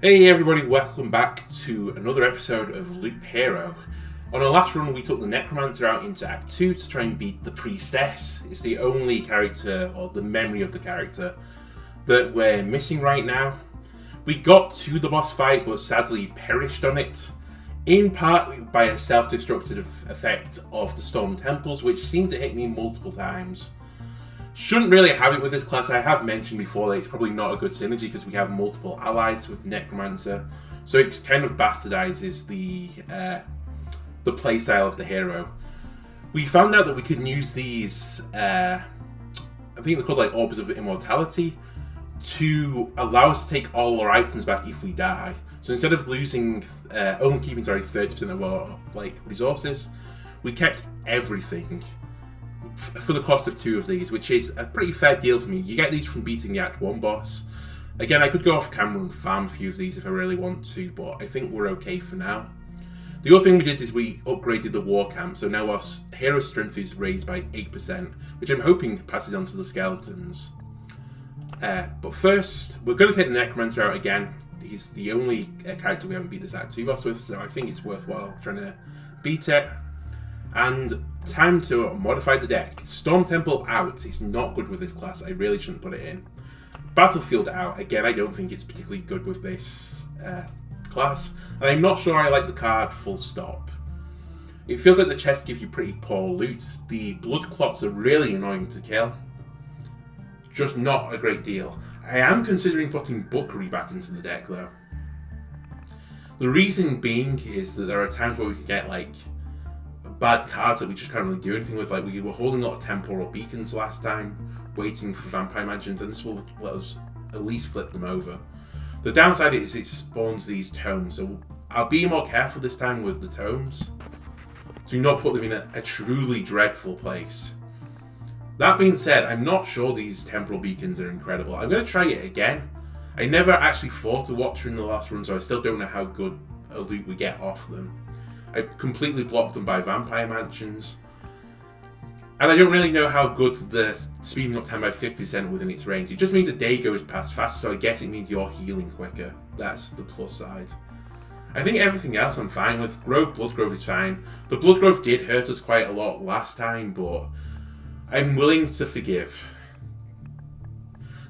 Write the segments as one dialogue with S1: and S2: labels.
S1: Hey everybody, welcome back to another episode of Loop Hero. On our last run we took the Necromancer out into Act 2 to try and beat the Priestess. It's the only character, or the memory of the character, that we're missing right now. We got to the boss fight but sadly perished on it, in part by a self-destructive effect of the Storm Temples, which seemed to hit me multiple times. Shouldn't really have it with this class. I have mentioned before that it's probably not a good synergy because we have multiple allies with the Necromancer, so it kind of bastardizes the playstyle of the hero. We found out that we can use these, I think they're called like Orbs of Immortality, to allow us to take all our items back if we die. So instead of losing, only keeping 30% of our resources, we kept everything for the cost of 2 of these, which is a pretty fair deal for me. You get these from beating the Act 1 boss. Again, I could go off camera and farm a few of these if I really want to, but I think we're okay for now. The other thing we did is we upgraded the war camp, so now our hero strength is raised by 8%, which I'm hoping passes on to the skeletons. But first, we're going to take the Necromancer out again. He's the only character we haven't beat this Act 2 boss with, so I think it's worthwhile trying to beat it. And time to modify the deck. Storm Temple out. It's not good with this class. I really shouldn't put it in. Battlefield out. Again, I don't think it's particularly good with this class. And I'm not sure I like the card full stop. It feels like the chests give you pretty poor loot. The blood clots are really annoying to kill. Just not a great deal. I am considering putting Bookery back into the deck though. The reason being is that there are times where we can get bad cards that we just can't really do anything with. Like we were holding a lot of temporal beacons last time, waiting for vampire mansions, and this will let us at least flip them over. The downside is it spawns these tomes, so I'll be more careful this time with the tomes to not put them in a truly dreadful place. That being said, I'm not sure these temporal beacons are incredible. I'm going to try it again. I never actually fought a Watcher in the last run, so I still don't know how good a loot we get off them. I completely blocked them by vampire mansions. And I don't really know how good the speeding up time by 50% within its range. It just means the day goes past faster, so I guess it means you're healing quicker. That's the plus side. I think everything else I'm fine with. Blood growth is fine. The blood growth did hurt us quite a lot last time, but I'm willing to forgive.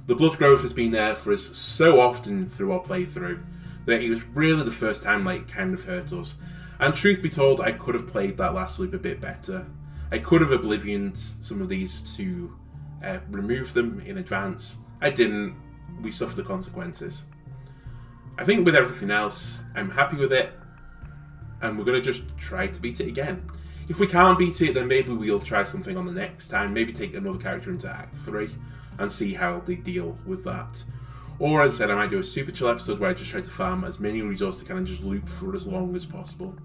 S1: The blood growth has been there for us so often through our playthrough that it was really the first time it kind of hurt us. And truth be told, I could have played that last loop a bit better. I could have Oblivioned some of these to remove them in advance. I didn't. We suffered the consequences. I think with everything else, I'm happy with it. And we're going to just try to beat it again. If we can't beat it, then maybe we'll try something on the next time. Maybe take another character into Act 3 and see how they deal with that. Or, as I said, I might do a super chill episode where I just try to farm as many resources as I can and just loop for as long as possible.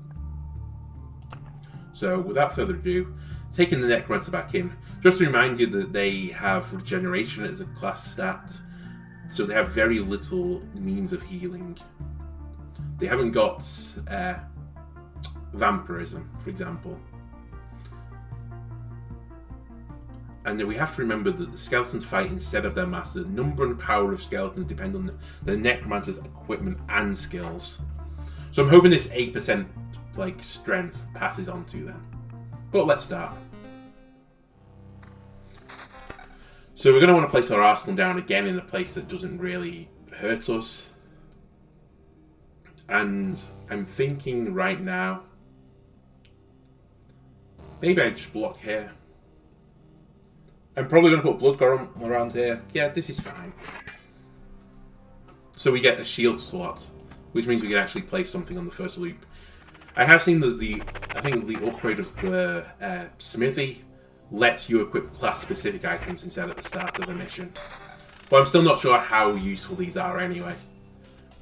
S1: So, without further ado, taking the Necromancer back in, just to remind you that they have regeneration as a class stat, so they have very little means of healing. They haven't got vampirism, for example. And we have to remember that the skeletons fight instead of their master. The number and power of skeletons depend on the Necromancer's equipment and skills. So I'm hoping this 8% strength passes on to them. But let's start. So we're going to want to place our arsenal down again in a place that doesn't really hurt us. And I'm thinking right now, maybe I just block here. I'm probably going to put Blood Golem around here. Yeah, this is fine. So we get a shield slot, which means we can actually place something on the first loop. I have seen that I think the upgrade of the smithy lets you equip class-specific items instead at the start of the mission. But I'm still not sure how useful these are anyway.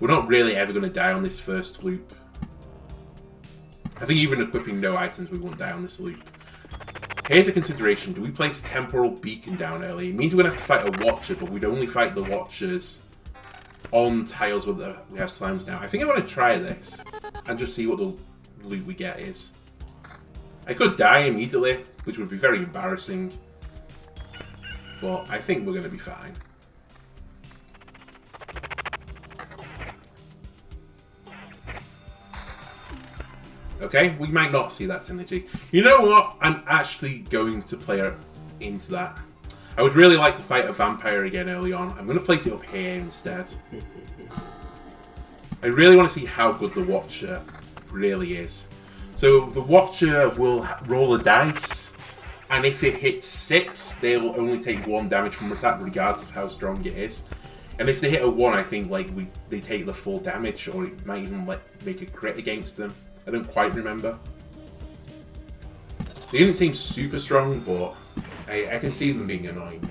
S1: We're not really ever going to die on this first loop. I think even equipping no items, we won't die on this loop. Here's a consideration. Do we place a temporal beacon down early? It means we're going to have to fight a Watcher, but we'd only fight the Watchers on tiles where we have slimes now. I think I want to try this and just see what the loot we get is. I could die immediately, which would be very embarrassing, but I think we're going to be fine. Okay, we might not see that synergy. You know what? I'm actually going to play into that. I would really like to fight a vampire again early on. I'm going to place it up here instead. I really want to see how good the Watcher really is. So the Watcher will roll a dice, and if it hits 6, they'll only take 1 damage from attack, regardless of how strong it is. And if they hit a 1, I think like they take the full damage, or it might even make a crit against them. I don't quite remember. They didn't seem super strong, but I can see them being annoying.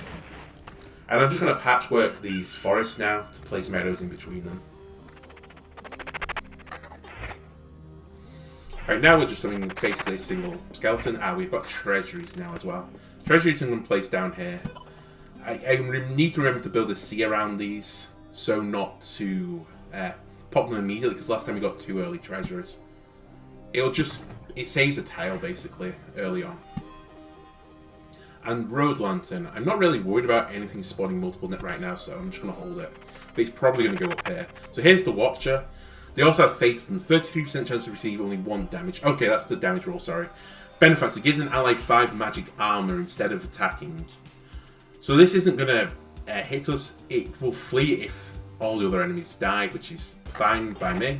S1: And I'm just going to patchwork these forests now to place meadows in between them. Right now we're just doing basically a single skeleton. We've got treasuries now as well. Treasuries I'm going to place down here. I need to remember to build a sea around these, so not to pop them immediately, because last time we got 2 early treasures. It saves a tile basically early on. And road lantern, I'm not really worried about anything spawning multiple net right now, so I'm just going to hold it. But it's probably going to go up here. So here's the Watcher. They also have Faith and 33% chance to receive only 1 damage. Okay, that's the damage roll, sorry. Benefactor gives an ally 5 magic armor instead of attacking. So this isn't going to hit us. It will flee if all the other enemies die, which is fine by me.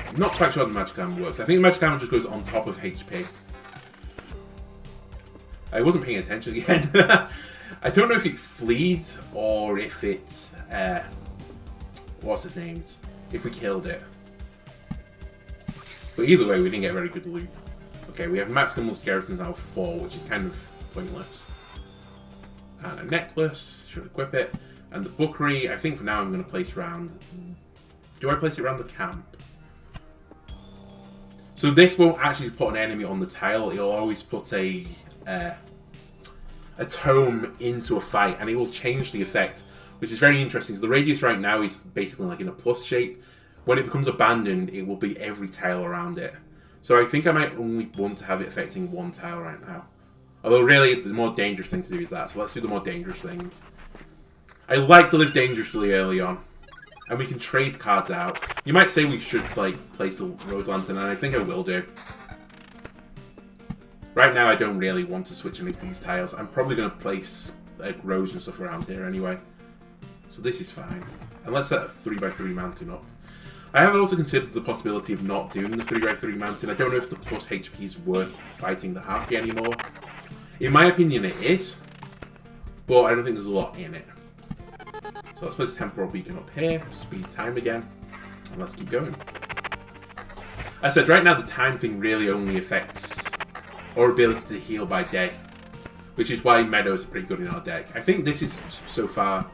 S1: I'm not quite sure how the magic armor works. I think the magic armor just goes on top of HP. I wasn't paying attention again. I don't know if it flees or if it's... what's his name? If we killed it. But either way, we didn't get very good loot. Okay, we have maximum skeletons now of 4, which is kind of pointless. And a necklace, should equip it. And the bookery, I think for now I'm going to place around... Do I place it around the camp? So this won't actually put an enemy on the tile, it'll always put a tome into a fight, and it will change the effect, which is very interesting. So the radius right now is basically like in a plus shape. When it becomes abandoned, it will be every tile around it. So I think I might only want to have it affecting 1 tile right now. Although really, the more dangerous thing to do is that, so let's do the more dangerous things. I like to live dangerously early on. And we can trade cards out. You might say we should like place a road lantern, and I think I will do. Right now I don't really want to switch any of these tiles. I'm probably going to place rows and stuff around here anyway. So this is fine. And let's set a 3x3 mountain up. I have also considered the possibility of not doing the 3x3 mountain. I don't know if the plus HP is worth fighting the Harpy anymore. In my opinion it is, but I don't think there's a lot in it. So let's place a temporal beacon up here, speed time again, and let's keep going. As I said, right now the time thing really only affects our ability to heal by day, which is why meadows are pretty good in our deck. I think this is, so far,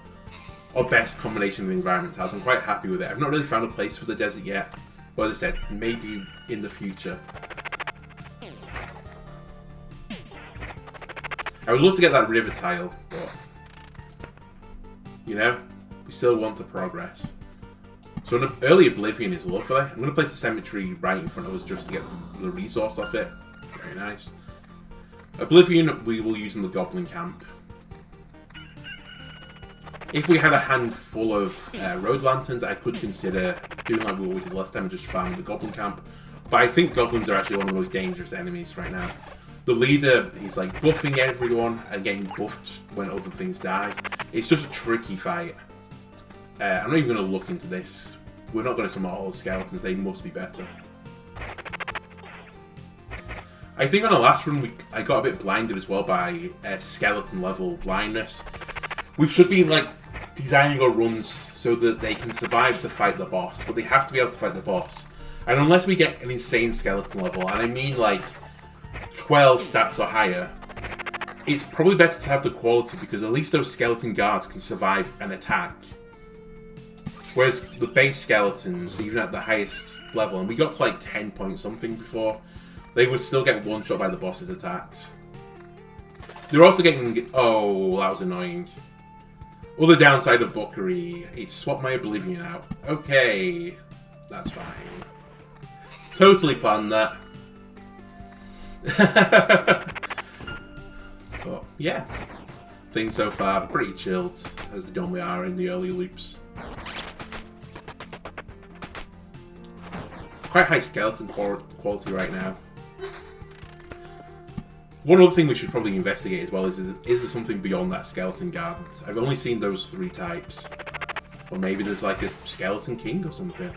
S1: our best combination of environment tiles. I'm quite happy with it. I've not really found a place for the desert yet, but as I said, maybe in the future. I would love to get that river tile, but, you know, we still want to progress. So an early Oblivion is lovely. I'm going to place the cemetery right in front of us just to get the resource off it. Very nice. Oblivion we will use in the Goblin Camp. If we had a handful of road lanterns, I could consider doing like we did last time and just farming the Goblin Camp. But I think goblins are actually one of the most dangerous enemies right now. The leader is like buffing everyone and getting buffed when other things die. It's just a tricky fight. I'm not even going to look into this. We're not going to summon all the skeletons, they must be better. I think on the last run I got a bit blinded as well by skeleton level blindness. We should be like designing our runs so that they can survive to fight the boss, but they have to be able to fight the boss. And unless we get an insane skeleton level, and I mean like 12 stats or higher, it's probably better to have the quality, because at least those skeleton guards can survive an attack. Whereas the base skeletons, even at the highest level, and we got to like 10 point something before, they would still get one shot by the boss's attacks. They're also getting... Oh, that was annoying. Other downside of Bookery is swap my Oblivion out. Okay, that's fine. Totally planned that. But yeah, things so far pretty chilled, as they normally are in the early loops. quite high skeleton quality right now. One other thing we should probably investigate as well is there something beyond that skeleton guard? I've only seen those 3 types. Or maybe there's like a skeleton king or something.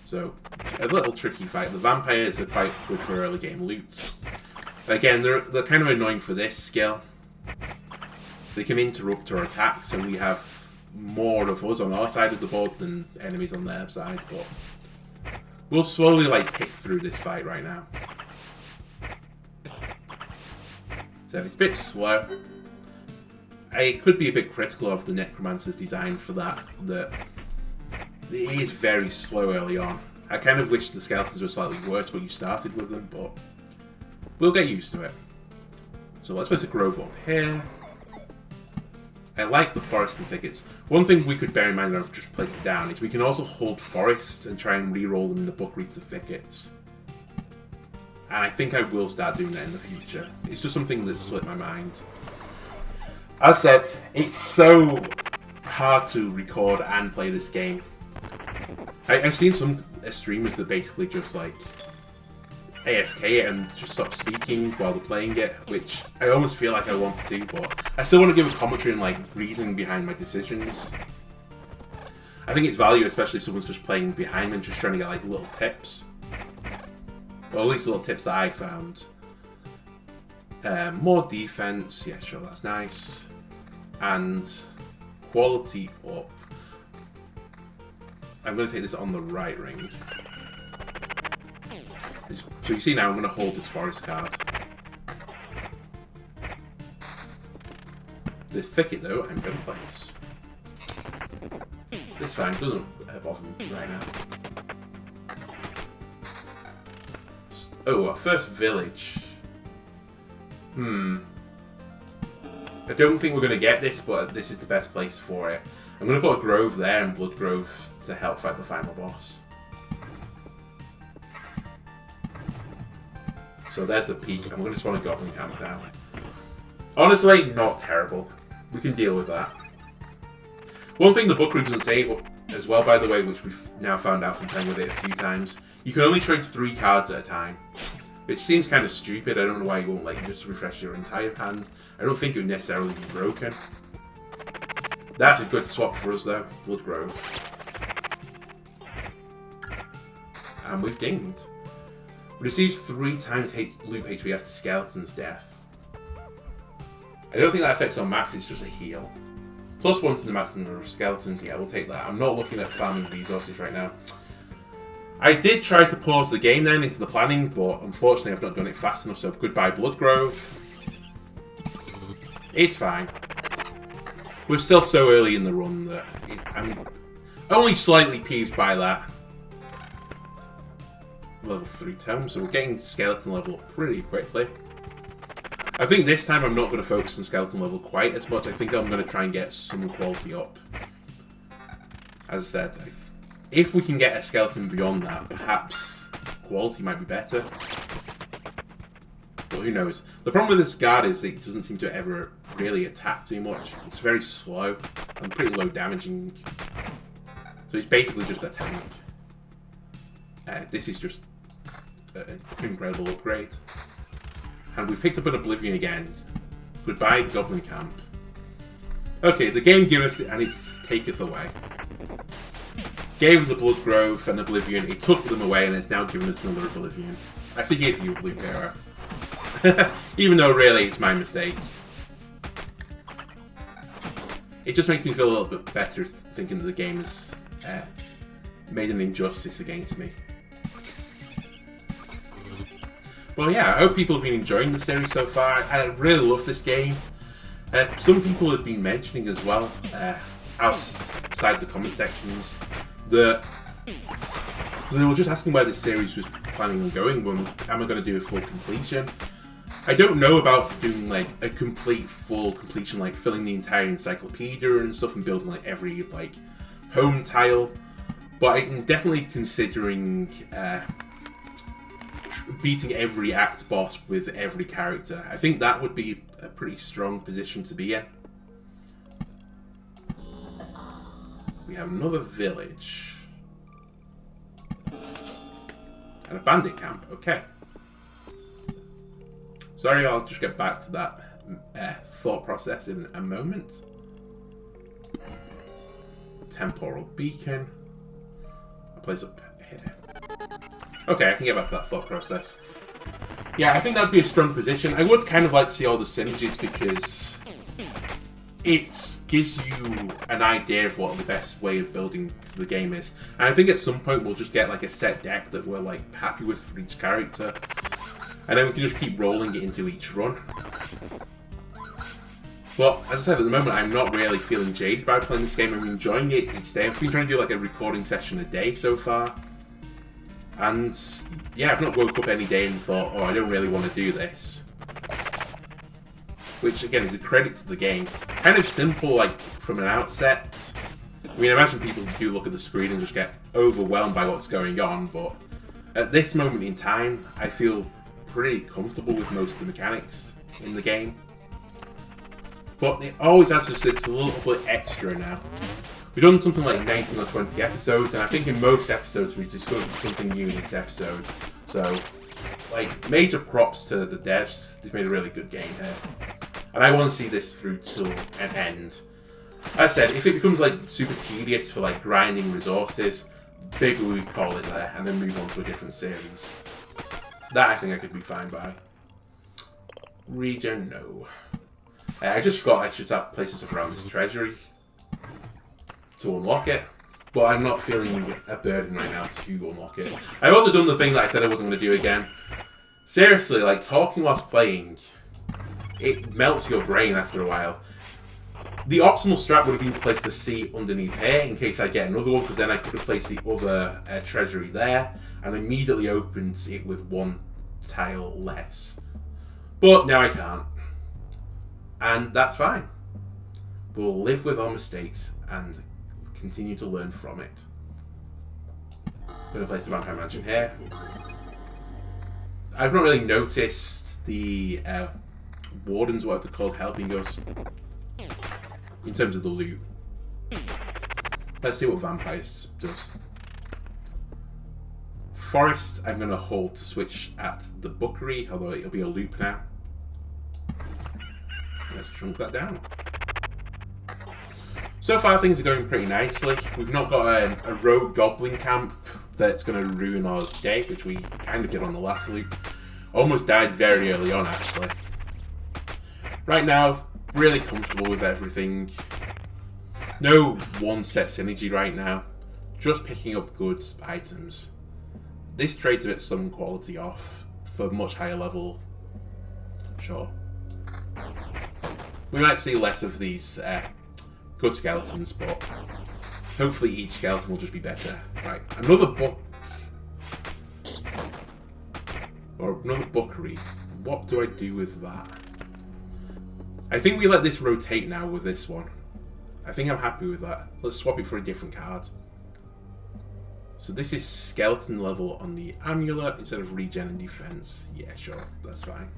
S1: So, a little tricky fight. The vampires are quite good for early game loot. Again, they're kind of annoying for this skill. They can interrupt our attacks, and we have more of us on our side of the board than enemies on their side, but we'll slowly like pick through this fight right now. So if it's a bit slow, I could be a bit critical of the Necromancer's design for that it is very slow early on. I kind of wish the skeletons were slightly worse when you started with them, but we'll get used to it. So let's place a grove up here. I like the forest and thickets. One thing we could bear in mind of just placing it down is we can also hold forests and try and re-roll them in the buckwheats of thickets. And I think I will start doing that in the future. It's just something that slipped my mind. As said, it's so hard to record and play this game. I've seen some streamers that basically just like AFK and just stop speaking while they're playing it, which I almost feel like I want to do, but I still want to give a commentary and like reasoning behind my decisions. I think it's value, especially if someone's just playing behind me and just trying to get like little tips. Well, at least little tips that I found. More defense, yeah, sure, that's nice. And quality up. I'm going to take this on the right ring. So you see now I'm going to hold this forest card. The thicket though, I'm going to place. This fine, doesn't bother me right now. Oh, our first village. I don't think we're going to get this, but this is the best place for it. I'm going to put a grove there and blood grove to help fight the final boss. So there's the peak. I'm going to just want a goblin camp now. Honestly, not terrible. We can deal with that. One thing the book room doesn't say as well, by the way, which we've now found out from playing with it a few times, you can only trade 3 cards at a time. Which seems kind of stupid. I don't know why you won't let you just refresh your entire hand. I don't think it would necessarily be broken. That's a good swap for us though. Blood Grove. And we've dinged. Receives 3 times loop HP after Skeleton's death. I don't think that affects our max, it's just a heal. +1 to the max number of skeletons, yeah, we'll take that. I'm not looking at farming resources right now. I did try to pause the game then into the planning, but unfortunately I've not done it fast enough, so goodbye Blood Grove. It's fine. We're still so early in the run that I'm only slightly peeved by that. Level 3 tome, so we're getting skeleton level up pretty quickly. I think this time I'm not going to focus on skeleton level quite as much. I think I'm going to try and get some quality up. As I said, if we can get a skeleton beyond that, perhaps quality might be better. But who knows? The problem with this guard is it doesn't seem to ever really attack too much. It's very slow and pretty low damaging. So it's basically just a tank. This is just an incredible upgrade. And we've picked up an Oblivion again. Goodbye, Goblin Camp. Okay, the game giveth and it taketh away. Gave us a Blood Grove and Oblivion, it took them away and it's now given us another Oblivion. I forgive you, Loop Hero. Even though really it's my mistake. It just makes me feel a little bit better thinking that the game has made an injustice against me. Well, yeah, I hope people have been enjoying the series so far. I really love this game. Some people have been mentioning as well, outside the comment sections, that they were just asking where this series was planning on going. When am I going to do a full completion? I don't know about doing like a full completion, like filling the entire encyclopedia and stuff and building like every like home tile, but I'm definitely considering beating every act boss with every character. I think that would be a pretty strong position to be in. we have another village. And a bandit camp, okay. Sorry, I'll just get back to that thought process in a moment. Temporal beacon. A place up here. Okay, I can get back to that thought process. Yeah, I think that'd be a strong position. I would kind of like to see all the synergies because it gives you an idea of what the best way of building the game is. And I think at some point we'll just get like a set deck that we're like happy with for each character. And then we can just keep rolling it into each run. But as I said, at the moment I'm not really feeling jaded about playing this game. I'm enjoying it each day. I've been trying to do like a recording session a day so far. And yeah, I've not woke up any day and thought, oh, I don't really want to do this. Which again is a credit to the game. Kind of simple, like from an outset. I mean, I imagine people do look at the screen and just get overwhelmed by what's going on, but at this moment in time, I feel pretty comfortable with most of the mechanics in the game. But it always adds just this little bit extra now. We've done something like 19 or 20 episodes, and I think in most episodes we've discovered something new in each episode. So, like, major props to the devs. They've made a really good game here. And I want to see this through till an end. As I said, if it becomes, like, super tedious for, like, grinding resources, maybe we call it there, and then move on to a different series. That I think I could be fine by. Region, no. I just forgot I should start placing stuff around this treasury to unlock it, but I'm not feeling a burden right now to unlock it. I've also done the thing that I said I wasn't going to do again. Seriously, like, talking whilst playing, it melts your brain after a while. The optimal strat would have been to place the C underneath here in case I get another one, because then I could have placed the other treasury there and immediately opened it with one tile less. But now I can't. And that's fine. We'll live with our mistakes and continue to learn from it. I'm going to place the vampire mansion here. I've not really noticed the wardens, what they're called, helping us in terms of the loot. Let's see what vampires does. Forest, I'm going to hold to switch at the bookery, although it'll be a loop now. Let's chunk that down. So far things are going pretty nicely. We've not got a rogue goblin camp that's going to ruin our day, which we kind of did on the last loop. Almost died very early on, actually. Right now, really comfortable with everything. No one set synergy right now. Just picking up good items. This trades a bit some quality off for much higher level. Sure. We might see less of these good skeletons, but hopefully each skeleton will just be better. Right, another book. Or another bookery. What do I do with that? I think we let this rotate now with this one. I think I'm happy with that. Let's swap it for a different card. So this is skeleton level on the amulet instead of regen and defense. Yeah, sure, that's fine.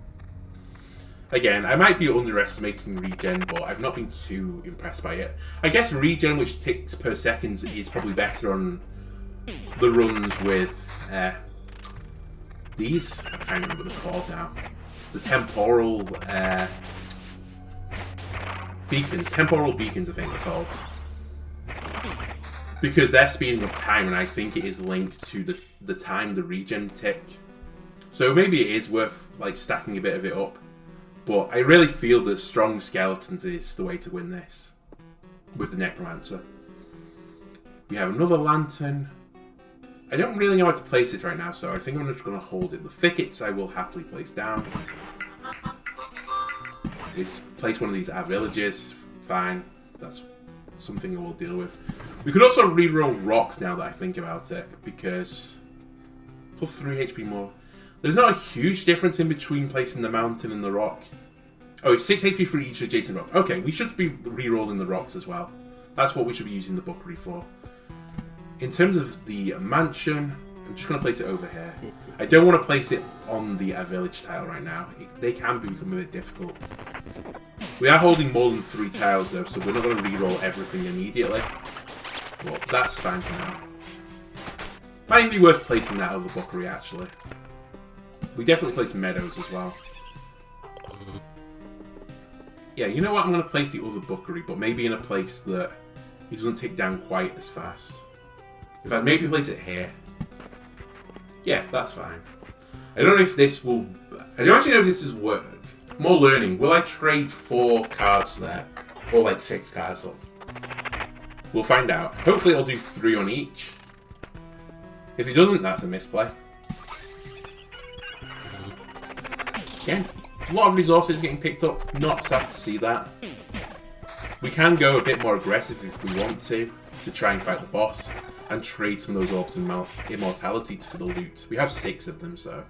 S1: Again, I might be underestimating regen, but I've not been too impressed by it. I guess regen, which ticks per second, is probably better on the runs with these. I can't remember what they're called now. The temporal beacons. Temporal beacons, I think they're called. Because they're speeding up time, and I think it is linked to the time the regen tick. So maybe it is worth like stacking a bit of it up. But I really feel that strong skeletons is the way to win this. With the Necromancer. We have another lantern. I don't really know how to place it right now, so I think I'm just going to hold it. The thickets I will happily place down. Let's place one of these at our villages. Fine. That's something we'll deal with. We could also reroll rocks now that I think about it, because plus 3 HP more. There's not a huge difference in between placing the mountain and the rock. Oh, it's 6 HP for each adjacent rock. Okay, we should be re-rolling the rocks as well. That's what we should be using the bookery for. In terms of the mansion, I'm just going to place it over here. I don't want to place it on the village tile right now. They can become a bit difficult. We are holding more than 3 tiles though, so we're not going to re-roll everything immediately. But that's fine for now. Might be worth placing that over Bookery, actually. We definitely place Meadows as well. Yeah, you know what? I'm going to place the other Bookery, but maybe in a place that he doesn't tick down quite as fast. In fact, maybe place it here. Yeah, that's fine. I don't know if this will... I don't actually know if this is work. More learning. Will I trade 4 cards there? Or like 6 cards up? We'll find out. Hopefully I'll do 3 on each. If he doesn't, that's a misplay. Again, a lot of resources getting picked up. Not sad to see that. We can go a bit more aggressive if we want to try and fight the boss. And trade some of those orbs of immortality for the loot. We have 6 of them, so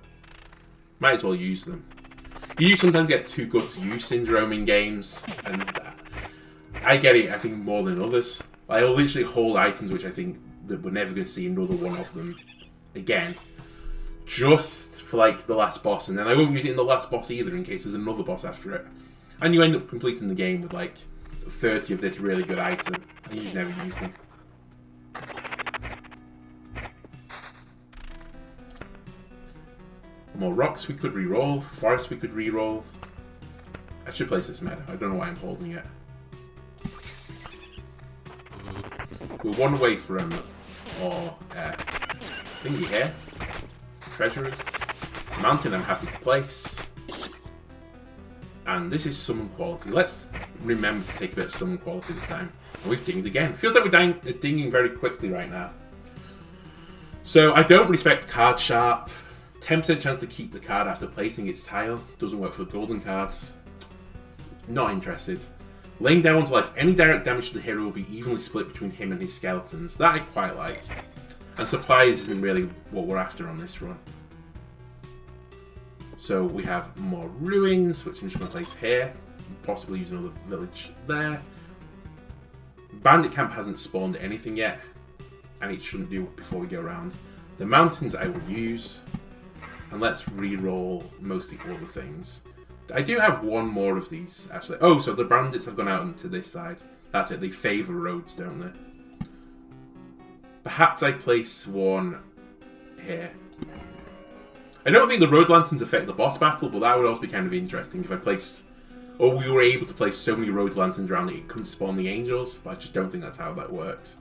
S1: might as well use them. You sometimes get too good to use Syndrome in games, and I get it, I think, more than others. I'll literally hold items which I think that we're never going to see another one of them again, just for like the last boss, and then I won't use it in the last boss either in case there's another boss after it. And you end up completing the game with like 30 of this really good item, and you just never use them. More rocks we could re-roll, forest we could re-roll. I should place this meadow, I don't know why I'm holding it. We're 1 away from thingy here. Treasury. Mountain I'm happy to place. And this is summon quality. Let's remember to take a bit of summon quality this time. And we've dinged again. It feels like we're dinging very quickly right now. So I don't respect card sharp. 10% chance to keep the card after placing its tile. Doesn't work for golden cards. Not interested. Laying down one's life. Any direct damage to the hero will be evenly split between him and his skeletons. That I quite like. And supplies isn't really what we're after on this run. So we have more ruins, which I'm just going to place here. Possibly use another village there. Bandit camp hasn't spawned anything yet. And it shouldn't do before we go around. The mountains I will use. And let's re-roll most of the other things. I do have 1 more of these, actually. Oh, so the bandits have gone out into this side. That's it, they favour roads, don't they? Perhaps I place 1 here. I don't think the road lanterns affect the boss battle, but that would also be kind of interesting if I placed... Or we were able to place so many road lanterns around that it couldn't spawn the angels, but I just don't think that's how that works.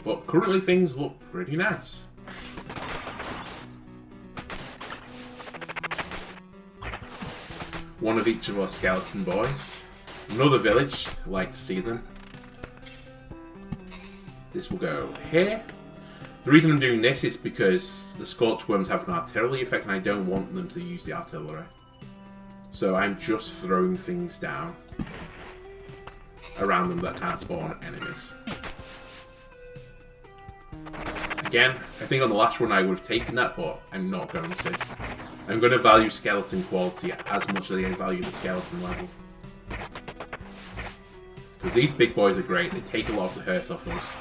S1: But currently things look pretty nice. One of each of our skeleton boys. Another village, I'd like to see them. This will go here. The reason I'm doing this is because the Scorch Worms have an artillery effect and I don't want them to use the artillery. So I'm just throwing things down around them that can't spawn enemies. Again, I think on the last run I would have taken that, but I'm not going to. I'm going to value skeleton quality as much as I value the skeleton level. Because these big boys are great, they take a lot of the hurt off us.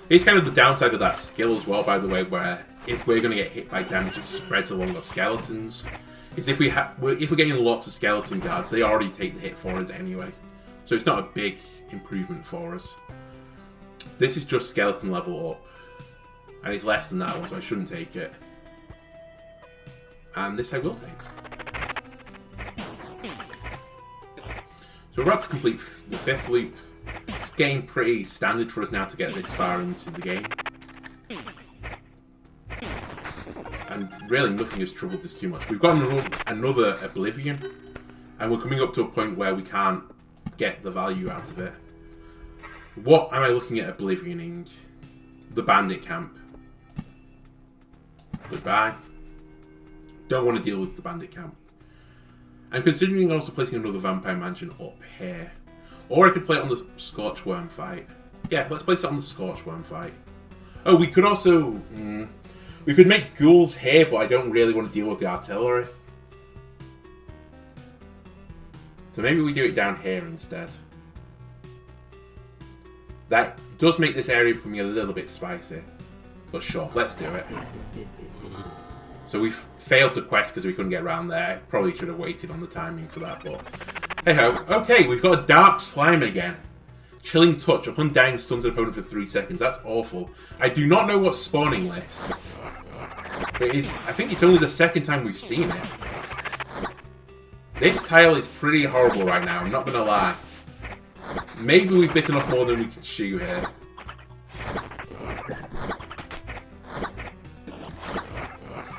S1: It's kind of the downside of that skill as well, by the way, where if we're going to get hit by damage, it spreads along our skeletons. Is if we're getting lots of skeleton guards, they already take the hit for us anyway. So it's not a big improvement for us. This is just skeleton level up. And it's less than that one, so I shouldn't take it. And this I will take. So we're about to complete the 5th loop. It's getting pretty standard for us now to get this far into the game. And really nothing has troubled us too much. We've got another Oblivion. And we're coming up to a point where we can't get the value out of it. What am I looking at Oblivioning? The bandit camp. Goodbye. Don't want to deal with the bandit camp. I'm considering also placing another vampire mansion up here. Or I could play it on the Scorchworm fight. Yeah, let's place it on the Scorchworm fight. Oh, we could also... we could make ghouls here, but I don't really want to deal with the artillery. So maybe we do it down here instead. That does make this area becoming a little bit spicy. But sure, let's do it. So we've failed the quest because we couldn't get around there. Probably should have waited on the timing for that, but Hey ho. Okay, we've got a dark slime again. Chilling touch. Upon dying, stuns an opponent for 3 seconds. That's awful. I do not know what's spawning this. But I think it's only the second time we've seen it. This tile is pretty horrible right now, I'm not going to lie. Maybe we've bitten off more than we can chew here.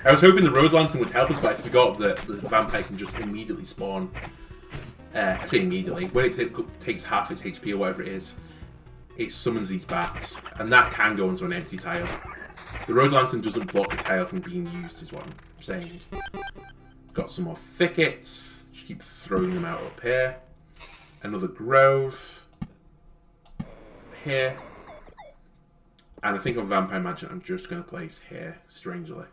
S1: I was hoping the road lantern would help us, but I forgot that the vampire can just immediately spawn. I say immediately. When it takes half its HP or whatever it is, it summons these bats, and that can go into an empty tile. The road lantern doesn't block the tile from being used, is what I'm saying. Got some more thickets. Just keep throwing them out up here. Another grove. Here. And I think on Vampire Mansion I'm just going to place here, strangely.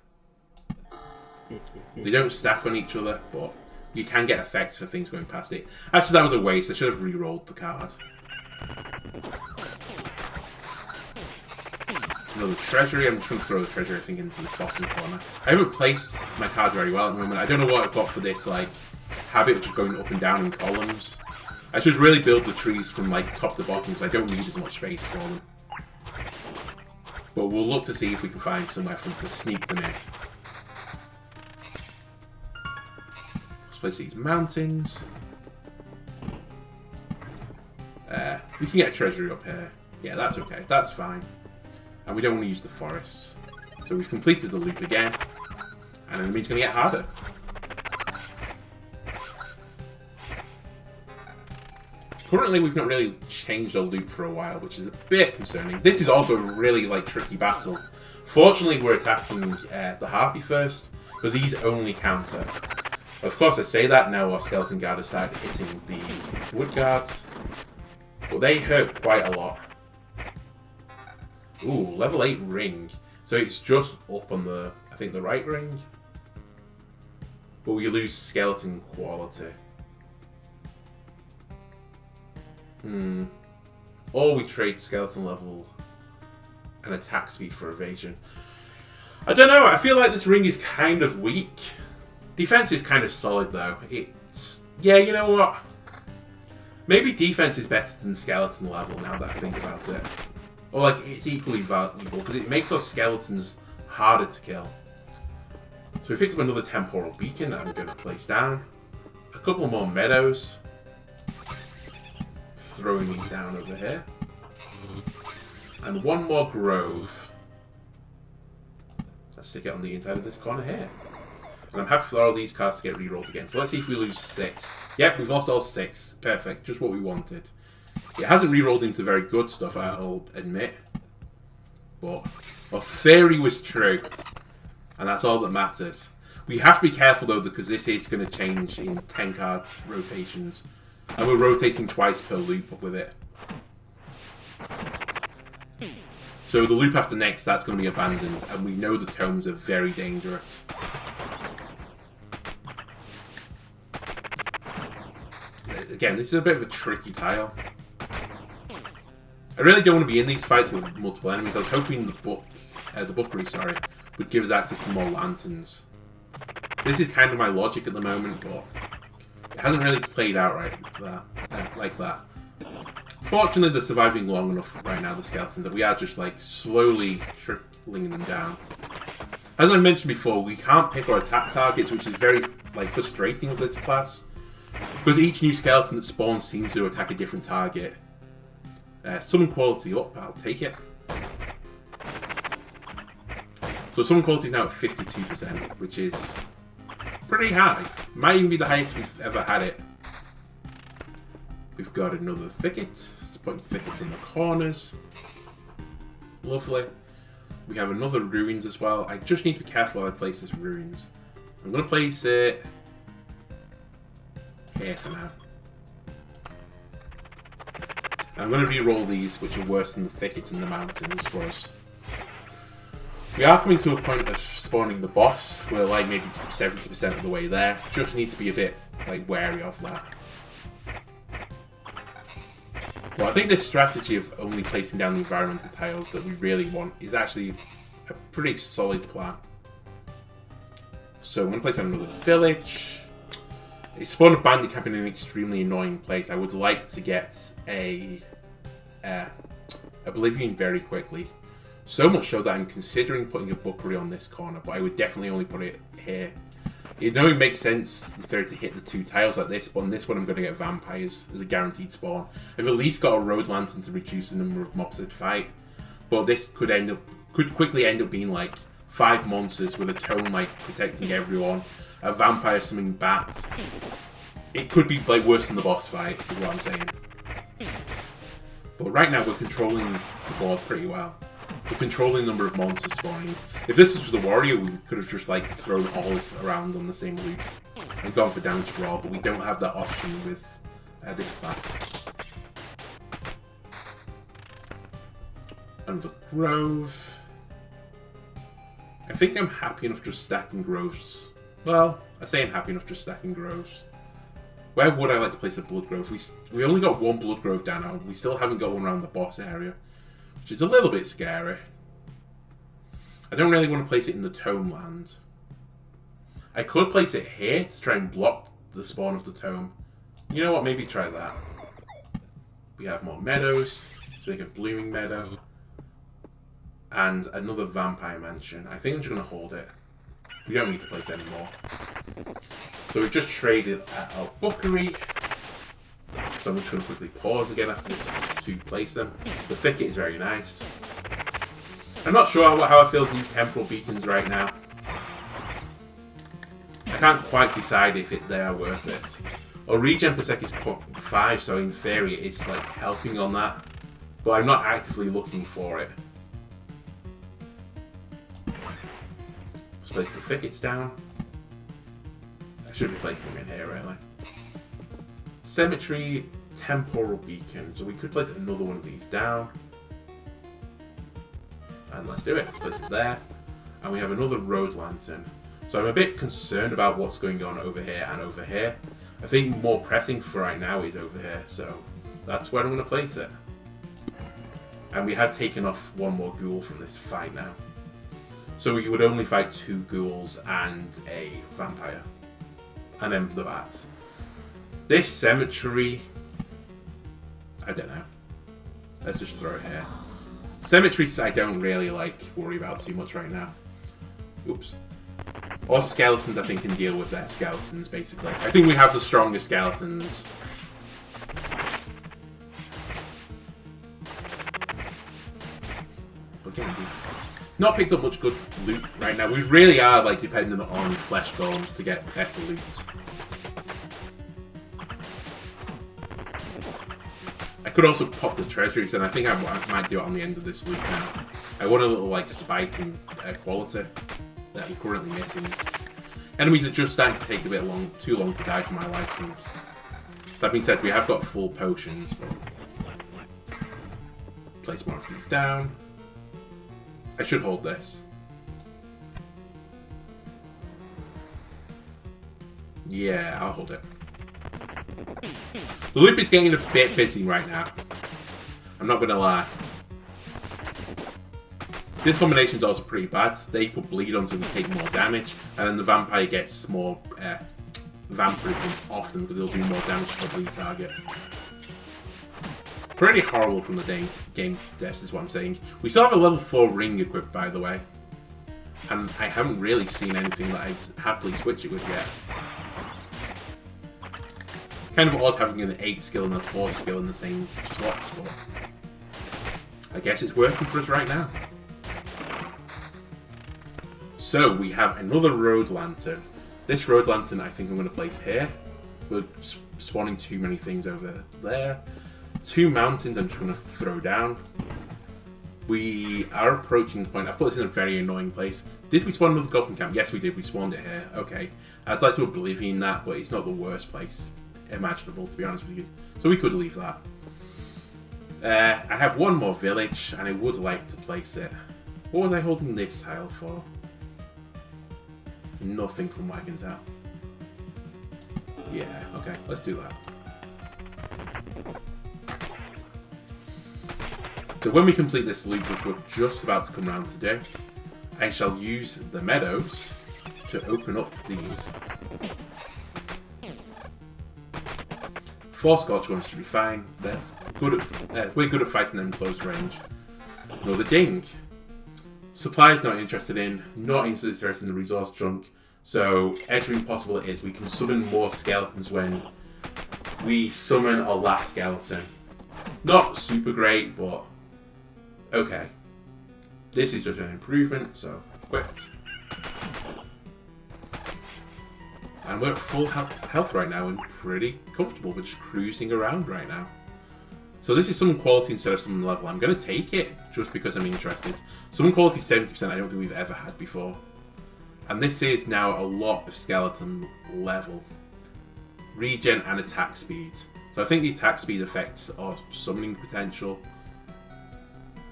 S1: They don't stack on each other, but you can get effects for things going past it. Actually, that was a waste. I should have re-rolled the card. Another treasury. I'm just going to throw the treasury, I think, into this bottom corner. I haven't placed my cards very well at the moment. I don't know what I've got for this, like, habit of just going up and down in columns. I should really build the trees from, like, top to bottom, because I don't need as much space for them. But we'll look to see if we can find somewhere for them to sneak them in. Let's place these mountains. We can get a treasury up here. Yeah, that's okay. That's fine. And we don't want to use the forests. So we've completed the loop again. And enemy's going to get harder. Currently, we've not really changed our loop for a while, which is a bit concerning. This is also a really, like, tricky battle. Fortunately, we're attacking the Harpy first, because he's only counter. Of course, I say that now our Skeleton Guard has started hitting the Wood Guards. But they hurt quite a lot. Ooh, level 8 ring. So it's just up on the, I think, the right ring. But we lose skeleton quality. Or we trade skeleton level and attack speed for evasion. I don't know, I feel like this ring is kind of weak. Defense is kind of solid though. It's, yeah, you know what? Maybe defense is better than skeleton level now that I think about it. Or like, it's equally valuable because it makes our skeletons harder to kill. So we picked up another temporal beacon that I'm going to place down. A couple more meadows. Throwing these down over here. And one more grove. Let's stick it on the inside of this corner here. And I'm happy for all these cards to get re-rolled again. So let's see if we lose 6. Yep, we've lost all 6. Perfect, just what we wanted. It hasn't re-rolled into very good stuff, I'll admit. But our theory was true. And that's all that matters. We have to be careful though, because this is going to change in 10 card rotations. And we're rotating twice per loop with it. So the loop after next, that's going to be abandoned. And we know the tomes are very dangerous. Again, this is a bit of a tricky tile. I really don't want to be in these fights with multiple enemies. I was hoping the bookery, would give us access to more lanterns. This is kind of my logic at the moment, but it hasn't really played out like that. Fortunately, they're surviving long enough right now, the skeletons, that we are just like slowly trickling them down. As I mentioned before, we can't pick our attack targets, which is very like frustrating with this class. Because each new skeleton that spawns seems to attack a different target. Summon quality up, I'll take it. So summon quality is now at 52%, which is pretty high. Might even be the highest we've ever had it. We've got another thicket. Let's put thickets in the corners. Lovely. We have another ruins as well. I just need to be careful how I place this ruins. I'm going to place it here for now. And I'm going to re-roll these, which are worse than the thickets and the mountains for us. We are coming to a point of spawning the boss. We're like maybe 70% of the way there. Just need to be a bit like wary of that. Well, I think this strategy of only placing down the environmental tiles that we really want is actually a pretty solid plan. So I'm going to place down another village. It spawned a bandit camp in an extremely annoying place. I would like to get a Oblivion very quickly. So much so that I'm considering putting a Bookery on this corner, but I would definitely only put it here. It only makes sense for it to hit the 2 tiles like this, but on this one I'm going to get vampires as a guaranteed spawn. I've at least got a road lantern to reduce the number of mobs I'd fight, but this could quickly end up being like 5 monsters with a tome like protecting everyone, a vampire summoning bats. It could be like worse than the boss fight, is what I'm saying. But right now we're controlling the board pretty well. We're controlling the number of monsters spawning. If this was the warrior, we could have just like thrown all this around on the same loop and gone for damage for all, but we don't have that option with this class. Another grove. I think I'm happy enough just stacking groves. Well, I say I'm happy enough just stacking groves. Where would I like to place a blood grove? We only got 1 blood grove down now. We still haven't got one around the boss area, which is a little bit scary. I don't really want to place it in the tome land. I could place it here to try and block the spawn of the tome. You know what? Maybe try that. We have more meadows, so make a blooming meadow. And another vampire mansion. I think I'm just going to hold it. We don't need to place it anymore. So we've just traded at our Bookery. So I'm just going to quickly pause again after this to place them. The thicket is very nice. I'm not sure how I feel with these temporal beacons right now. I can't quite decide if they are worth it. Our regen per sec is 0.5, so in theory it's like helping on that. But I'm not actively looking for it. Let's place the thickets down. I should be placing them in here really. Cemetery, temporal beacon. So we could place another one of these down. And let's do it. Let's place it there. And we have another road lantern. So I'm a bit concerned about what's going on over here and over here. I think more pressing for right now is over here. So that's where I'm going to place it. And we have taken off 1 more ghoul from this fight now. So we would only fight 2 ghouls and a vampire. And then the bats. This cemetery, I don't know. Let's just throw it here. Cemeteries I don't really worry about too much right now. Oops. Or skeletons I think can deal with their skeletons basically. I think we have the strongest skeletons. But again, we've not picked up much good loot right now. We really are dependent on flesh golems to get better loot. I could also pop the treasuries, and I think I might do it on the end of this loop now. I want a little spike in quality that I'm currently missing. Enemies are just starting to take a bit too long to die for my liking. That being said, we have got full potions, but place more of these down. I should hold this. Yeah, I'll hold it. The loop is getting a bit busy right now. I'm not going to lie. This combination is also pretty bad. They put bleed on so we take more damage, and then the vampire gets more vampirism off them because they'll do more damage to the bleed target. Pretty horrible from the game devs is what I'm saying. We still have a level 4 ring equipped, by the way. And I haven't really seen anything that I'd happily switch it with yet. Kind of odd having an 8 skill and a 4 skill in the same slots, but I guess it's working for us right now. So we have another road lantern. This road lantern I think I'm going to place here. We're spawning too many things over there. 2 mountains I'm just going to throw down. We are approaching the point. I've put this in a very annoying place. Did we spawn another goblin camp? Yes we did. We spawned it here. Okay. I'd like to Oblivion that, but it's not the worst place imaginable, to be honest with you. So we could leave that. I have 1 more village, and I would like to place it. What was I holding this tile for? Nothing from what I can tell. Yeah, okay, let's do that. So when we complete this loop, which we're just about to come around to do, I shall use the meadows to open up these. 4 Scorch Ones to be fine. They're good at, we're good at fighting them close range. Another ding. Supplies not interested in, not interested in the resource chunk. So, Edge of Impossible is we can summon more skeletons when we summon our last skeleton. Not super great, but okay. This is just an improvement, so equipped. And we're at full health right now and pretty comfortable. We're just cruising around right now. So this is summon quality instead of summon level. I'm going to take it just because I'm interested. Summon quality 70% I don't think we've ever had before. And this is now a lot of skeleton level. Regen and attack speed. So I think the attack speed affects our summoning potential.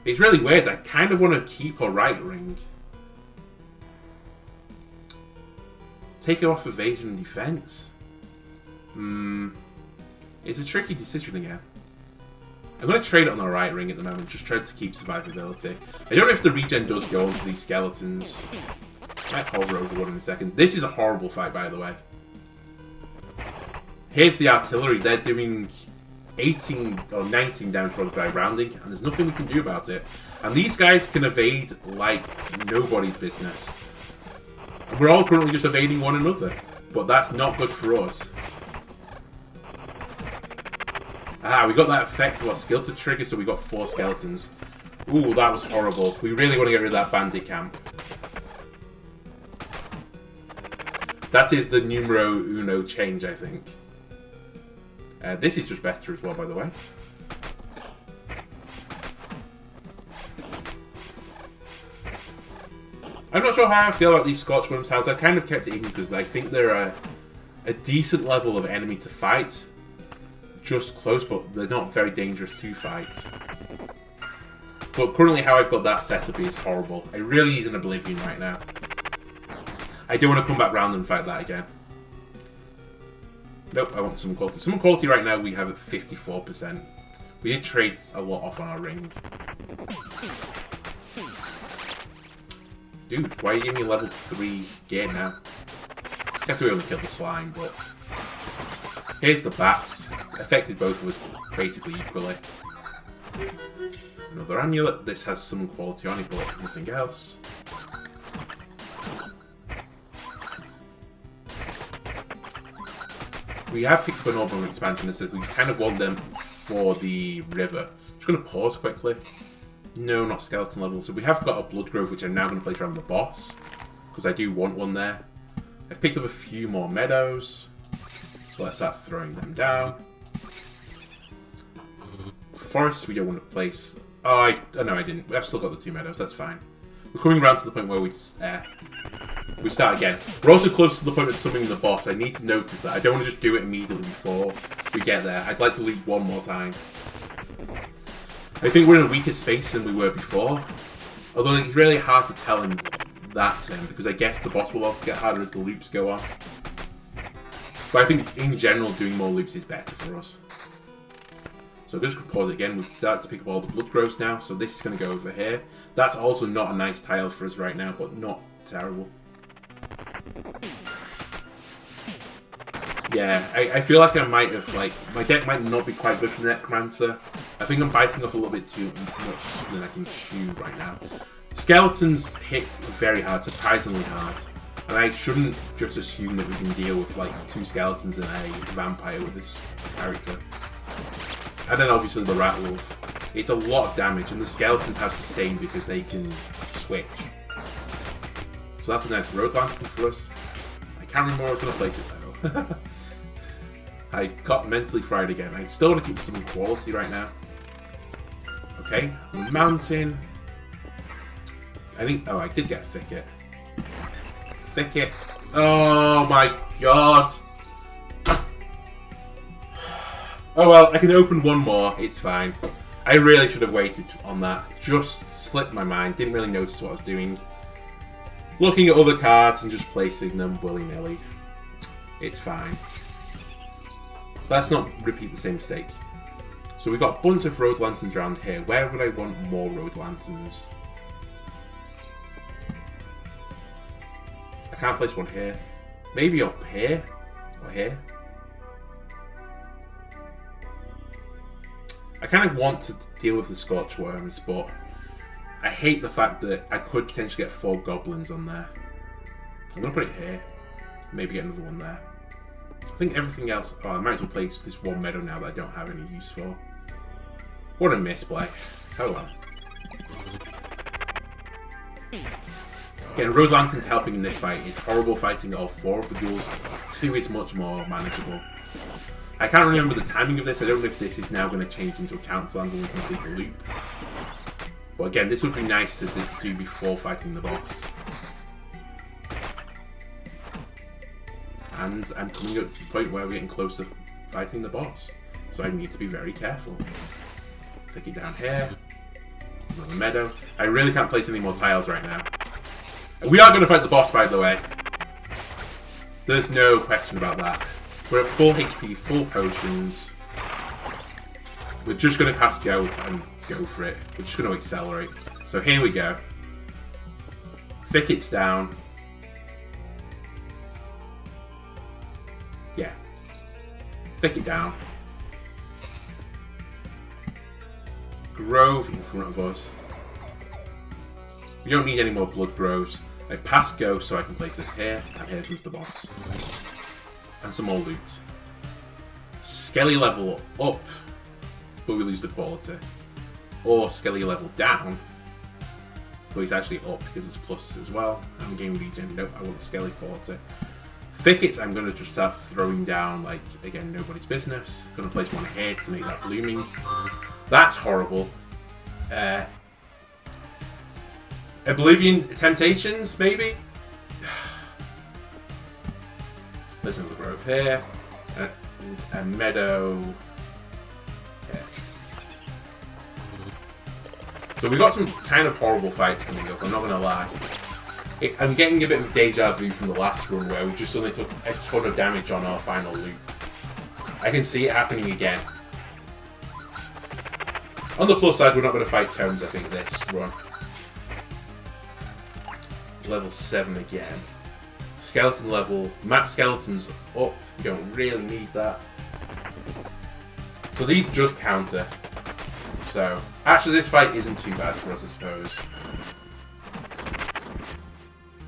S1: It's really weird. I kind of want to keep our right ring. Take it off evasion and defense. It's a tricky decision again. I'm going to trade it on the right ring at the moment, just trying to keep survivability. I don't know if the regen does go onto these skeletons. I might hover over one in a second. This is a horrible fight, by the way. Here's the artillery. They're doing 18 or 19 damage by rounding, and there's nothing we can do about it. And these guys can evade like nobody's business. And we're all currently just evading one another, but that's not good for us. We got that effect to our skill to trigger, so we got 4 skeletons. Ooh, that was horrible. We really want to get rid of that bandit camp. That is the numero uno change, I think. This is just better as well, by the way. I'm not sure how I feel about these Scorch Worms house. I kind of kept it in because I think they're a decent level of enemy to fight. Just close, but they're not very dangerous to fight. But currently how I've got that set up is horrible. I really need an Oblivion right now. I do want to come back round and fight that again. Nope, I want Summon Quality. Summon Quality right now we have at 54%. We did trade a lot off on our ring. Dude, why are you giving me level 3 gear now? I guess we only killed the slime, but... Here's the bats. Affected both of us basically equally. Another amulet. This has some quality on it, but nothing else. We have picked up an orbital expansion instead. We kind of want them for the river. Just going to pause quickly. No, not skeleton level. So we have got a blood grove, which I'm now going to place around the boss, because I do want one there. I've picked up a few more meadows. So let's start throwing them down. Forests we don't want to place. Oh no, I didn't. I've still got the 2 meadows. That's fine. We're coming around to the point where we start again. We're also close to the point of summoning the boss. I need to notice that. I don't want to just do it immediately before we get there. I'd like to leave one more time. I think we're in a weaker space than we were before. Although it's really hard to tell in that term, because I guess the boss will also get harder as the loops go on. But I think, in general, doing more loops is better for us. So I'm just going to pause it again. We've started to pick up all the blood groves now, so this is going to go over here. That's also not a nice tile for us right now, but not terrible. Yeah, I feel like I might have, like, my deck might not be quite good for Necromancer. I think I'm biting off a little bit too much than I can chew right now. Skeletons hit very hard, surprisingly hard. And I shouldn't just assume that we can deal with like 2 skeletons and a vampire with this character. And then obviously the Rat Wolf. It's a lot of damage, and the skeletons have sustain because they can switch. So that's a nice road lantern for us. I can't remember where I was going to place it though. I got mentally fried again. I still want to keep some quality right now. Okay, mountain. I think, oh, I did get a thicket. Thicket. Oh my god. Oh well, I can open one more. It's fine. I really should have waited on that. Just slipped my mind. Didn't really notice what I was doing. Looking at other cards and just placing them willy-nilly. It's fine. Let's not repeat the same mistake. So we've got a bunch of road lanterns around here. Where would I want more road lanterns? I can't place one here. Maybe up here? Or here? I kind of want to deal with the Scorch Worms, but I hate the fact that I could potentially get 4 goblins on there. I'm going to put it here. Maybe get another one there. I think everything else... Oh, I might as well place this one meadow now that I don't have any use for. What a misplay. Oh well. Again, Rose Lantern's helping in this fight. It's horrible fighting all 4 of the ghouls. 2 is much more manageable. I can't remember the timing of this. I don't know if this is now going to change into a council angle and complete the loop. But again, this would be nice to do before fighting the boss. And I'm coming up to the point where we're getting close to fighting the boss. So I need to be very careful. Click it down here. Another meadow. I really can't place any more tiles right now. We are going to fight the boss, by the way. There's no question about that. We're at full HP, full potions. We're just going to cast go and go for it. We're just going to accelerate. So here we go. Thickets down. Yeah. Thicket down. Grove in front of us. We don't need any more blood groves. I've passed go, so I can place this here, and here comes the boss. And some more loot. Skelly level up, but we lose the quality. Or Skelly level down, but it's actually up because it's plus as well. I'm getting regen. Nope, I want the Skelly quality. Thickets, I'm going to just start throwing down, like, again, nobody's business. Going to place one here to make that blooming. That's horrible. Oblivion Temptations, maybe? There's another grove here. And a meadow. Okay. So we've got some kind of horrible fights coming up, I'm not going to lie. I'm getting a bit of deja vu from the last run where we just suddenly took a ton of damage on our final loop. I can see it happening again. On the plus side, we're not going to fight tomes, I think, this run. Level 7 again. Skeleton level. Max skeletons up. We don't really need that. So these just counter. So, actually this fight isn't too bad for us, I suppose.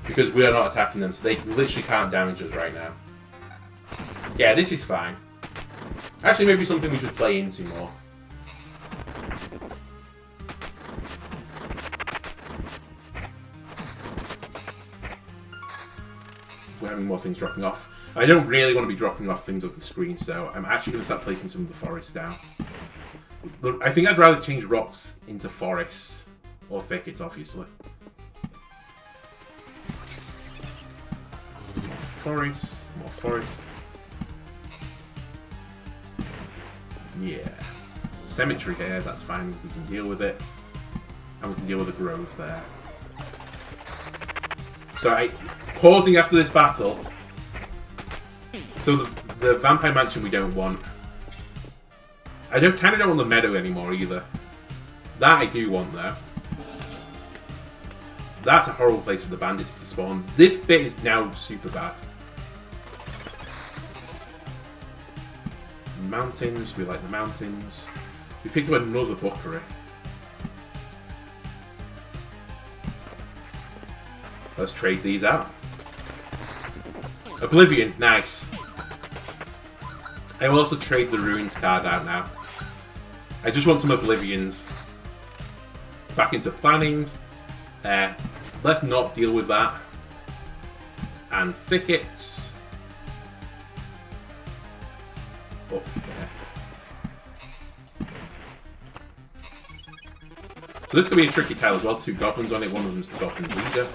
S1: Because we are not attacking them, so they literally can't damage us right now. Yeah, this is fine. Actually, maybe something we should play into more. We're having more things dropping off. I don't really want to be dropping off things off the screen, so I'm actually going to start placing some of the forests down. But I think I'd rather change rocks into forests. Or thickets, obviously. More forest, more forest. Yeah. Cemetery here, that's fine. We can deal with it. And we can deal with the grove there. So pausing after this battle. So the Vampire Mansion we don't want. I kind of don't want the meadow anymore either. That I do want though. That's a horrible place for the bandits to spawn. This bit is now super bad. Mountains, we like the mountains. We picked up another bookery. Let's trade these out. Oblivion, nice. I will also trade the Ruins card out now. I just want some Oblivions. Back into planning. Let's not deal with that. And thickets. Up there. So this could be a tricky tile as well. 2 goblins on it. One of them's the goblin leader.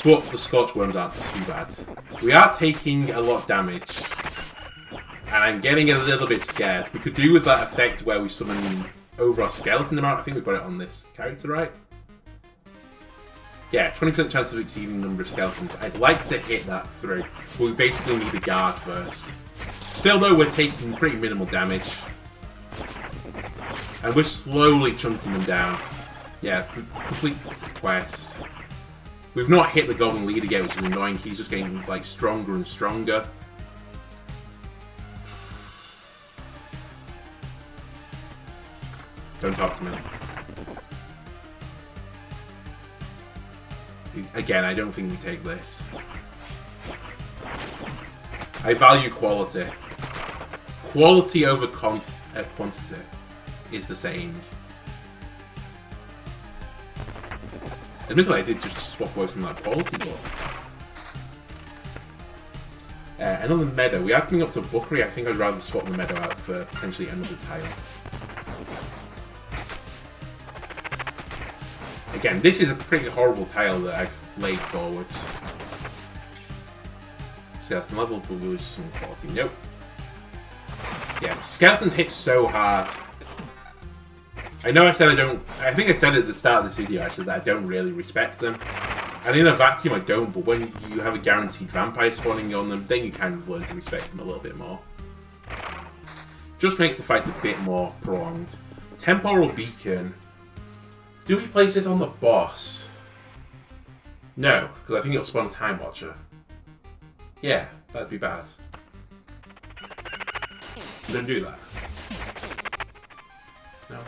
S1: But the Scorch Worms aren't too bad. We are taking a lot of damage. And I'm getting a little bit scared. We could do with that effect where we summon over our skeleton amount. I think we've got it on this character, right? Yeah, 20% chance of exceeding the number of skeletons. I'd like to hit that through. But we basically need a guard first. Still though, we're taking pretty minimal damage. And we're slowly chunking them down. Yeah, complete the quest. We've not hit the Goblin Leader yet, which is annoying. He's just getting like stronger and stronger. Don't talk to me. Again, I don't think we take this. I value quality. Quality over quantity is the saying. Admittedly, I did just swap away from that quality, but... another meadow. We are coming up to Bookery. I think I'd rather swap the meadow out for potentially another tile. Again, this is a pretty horrible tile that I've laid forwards. So that's the level, but we lose some quality. Nope. Yeah, skeletons hit so hard. I know I said I don't... I think I said at the start of this video, actually, that I don't really respect them. And in a vacuum, I don't, but when you have a guaranteed vampire spawning on them, then you kind of learn to respect them a little bit more. Just makes the fight a bit more prolonged. Temporal Beacon. Do we place this on the boss? No, because I think it'll spawn a Time Watcher. Yeah, that'd be bad. So don't do that. No.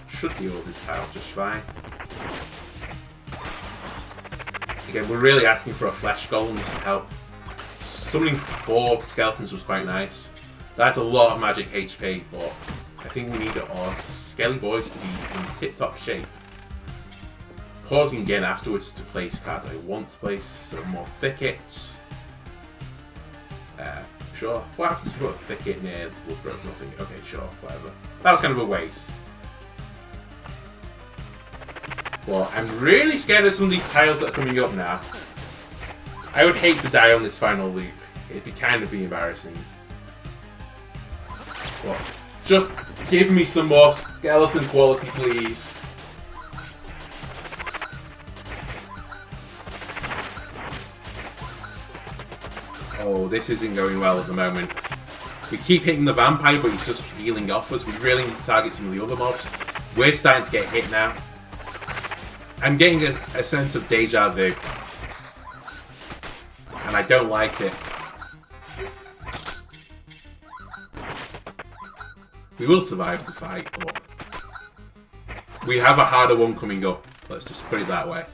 S1: Should deal with this tile just fine. Again, we're really asking for a flesh golems to help. Summoning 4 skeletons was quite nice. That's a lot of magic HP, but I think we need our skelly boys to be in tip-top shape. Pausing again afterwards to place cards I want to place, some more thickets. Sure. What happens if you put a thicket near the Bloodgrove? Nothing. Okay, sure, whatever. That was kind of a waste. Well, I'm really scared of some of these tiles that are coming up now. I would hate to die on this final loop. It'd be kind of embarrassing. Well, just give me some more skeleton quality, please. Oh, this isn't going well at the moment. We keep hitting the vampire, but he's just healing off us. We really need to target some of the other mobs. We're starting to get hit now. I'm getting a sense of deja vu. And I don't like it. We will survive the fight, but we have a harder one coming up. Let's just put it that way.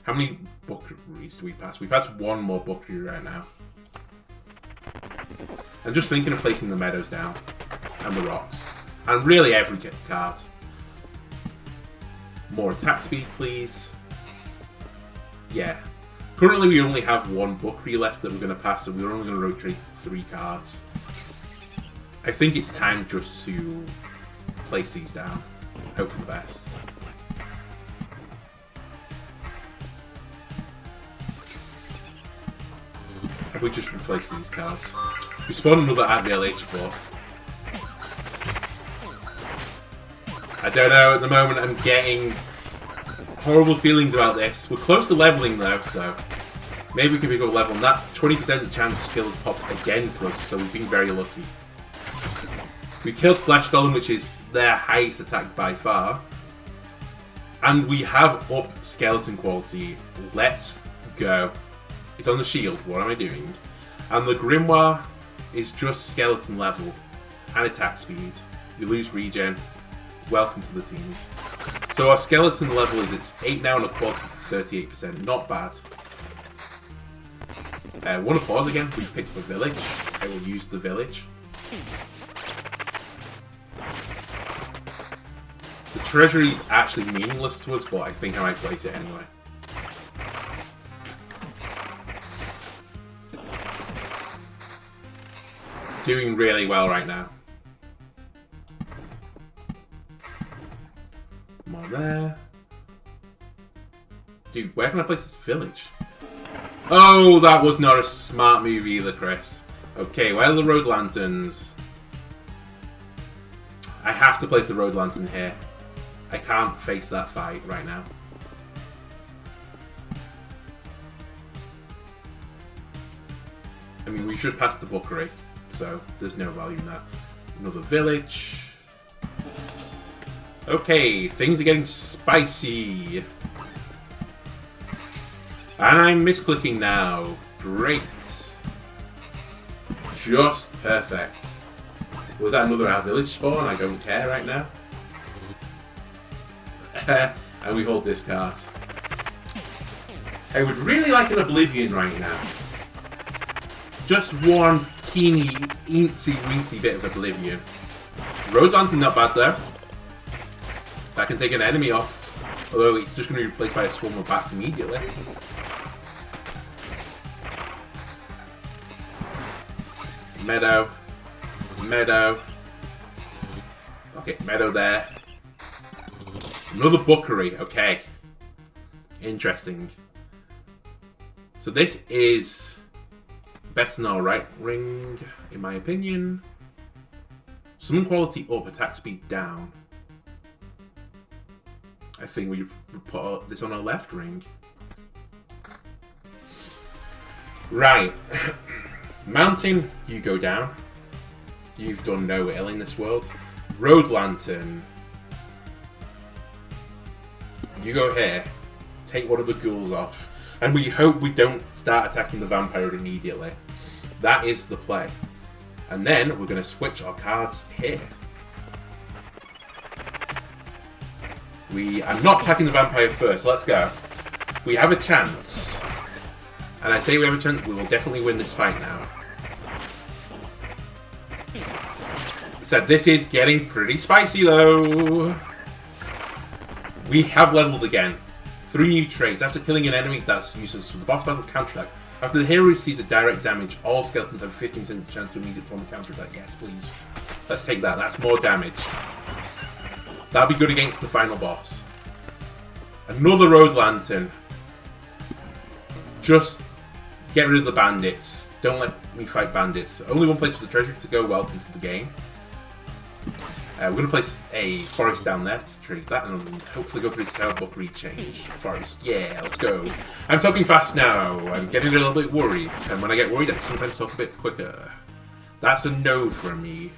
S1: How many Bookeries do we pass? We pass one more Bookery right now. I'm just thinking of placing the meadows down. And the rocks. And really every card. More attack speed, please. Yeah. Currently we only have one Bookery left that we're going to pass, so we're only going to rotate 3 cards. I think it's time just to place these down. Hope for the best. Have we just replaced these cards? We spawned another AVLH, but I don't know, at the moment I'm getting horrible feelings about this. We're close to leveling though, so maybe we can pick up a level, and that 20% chance skill has popped again for us, so we've been very lucky. We killed Flesh Golem, which is their highest attack by far. And we have up skeleton quality. Let's go. It's on the shield, what am I doing? And the Grimoire is just skeleton level and attack speed. We lose regen. Welcome to the team. So our skeleton level is it's 8 now and a quality 38%. Not bad. Want to pause again? We've picked up a village. I will use the village. The treasury is actually meaningless to us, but I think I might place it anyway. Doing really well right now. More there. Dude, where can I place this village? Oh, that was not a smart move either, Chris. Okay, where are the road lanterns? I have to place the road lantern here. I can't face that fight right now. I mean, we just passed the Bookery, so there's no value in that. Another village. Okay, things are getting spicy. And I'm misclicking now. Great. Just perfect. Was that another our village spawn? I don't care right now. And we hold this card. I would really like an Oblivion right now. Just one teeny, weensy bit of Oblivion. Road's Lantern not bad though. That can take an enemy off. Although it's just going to be replaced by a swarm of bats immediately. Meadow. Meadow. Okay, Meadow there. Another Bookery, okay. Interesting. So this is better than our right ring, in my opinion. Summon quality up, attack speed down. I think we put this on our left ring. Right. Mountain, you go down. You've done no ill in this world. Road Lantern. You go here. Take one of the ghouls off. And we hope we don't start attacking the vampire immediately. That is the play. And then we're going to switch our cards here. We are not attacking the vampire first. Let's go. We have a chance. And I say we have a chance, we will definitely win this fight now. So this is getting pretty spicy though. We have leveled again. 3 new traits. After killing an enemy that's useless for the boss battle counterattack. After the hero receives a direct damage, all skeletons have a 15% chance to immediately perform a counterattack. Yes, please. Let's take that. That's more damage. That'll be good against the final boss. Another Road Lantern. Just get rid of the bandits. Don't let me fight bandits. Only one place for the treasure to go. Welcome to the game. We're going to place a forest down there to trade that and hopefully go through the tower book rechange. Forest, yeah, let's go. I'm talking fast now. I'm getting a little bit worried. And when I get worried, I sometimes talk a bit quicker. That's a no from me.